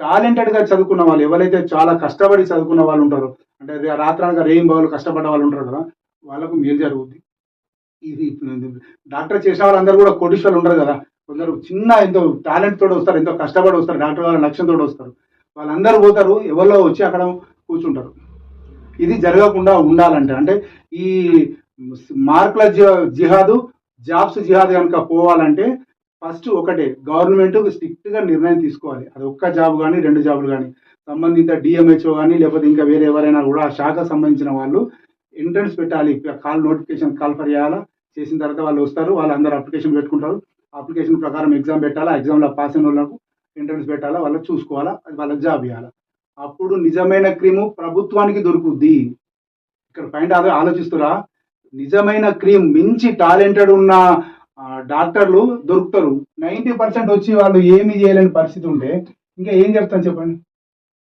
టాలెంటెడ్గా చదువుకున్న వాళ్ళు ఎవరైతే చాలా కష్టపడి చదువుకున్న వాళ్ళు ఉంటారో, అంటే రాత్రనగా రేయింబవళ్ళు కష్టపడ్డ వాళ్ళు ఉంటారు కదా, వాళ్ళకు మేలు జరుగుద్ది. ఇది డాక్టర్ చేసిన వాళ్ళందరూ కూడా కోటీశ్వరులు ఉండరు కదా. కొందరు చిన్న ఎంతో టాలెంట్ తోటి వస్తారు, ఎంతో కష్టపడి వస్తారు, డాక్టర్ వాళ్ళ లక్ష్యంతో వస్తారు. వాళ్ళందరూ పోతారు, ఎవరో వచ్చి అక్కడ కూర్చుంటారు. ఇది జరగకుండా ఉండాలంటే, అంటే ఈ మార్కుల జిహాదు, జాబ్స్ జిహాద్ కనుక పోవాలంటే ఫస్ట్ ఒకటే, గవర్నమెంట్ స్ట్రిక్ట్గా నిర్ణయం తీసుకోవాలి. అది ఒక్క జాబ్ కానీ 2 జాబులు కానీ, సంబంధిత డిఎంహెచ్ఓ కానీ లేకపోతే ఇంకా వేరే ఎవరైనా కూడా ఆ శాఖకు సంబంధించిన వాళ్ళు ఎంట్రన్స్ పెట్టాలి. నోటిఫికేషన్ కాల్ ఫర్ చేయాలా, చేసిన తర్వాత వాళ్ళు వస్తారు, వాళ్ళందరూ అప్లికేషన్ పెట్టుకుంటారు. అప్లికేషన్ ప్రకారం ఎగ్జామ్ పెట్టాలా, ఎగ్జామ్లో పాస్ అయిన వాళ్ళకు ఎంట్రన్స్ పెట్టాలా, వాళ్ళకి చూసుకోవాలా, అది వాళ్ళకి జాబ్ ఇవ్వాలా. అప్పుడు నిజమైన క్రీము ప్రభుత్వానికి దొరుకుద్ది. ఇక్కడ పైన ఆలోచిస్తురా, నిజమైన క్రీమ్ మించి టాలెంటెడ్ ఉన్న డాక్టర్లు దొరుకుతారు. 90% వచ్చి వాళ్ళు ఏమీ చేయలేని పరిస్థితి ఉంటే ఇంకా ఏం చెప్తాను చెప్పండి.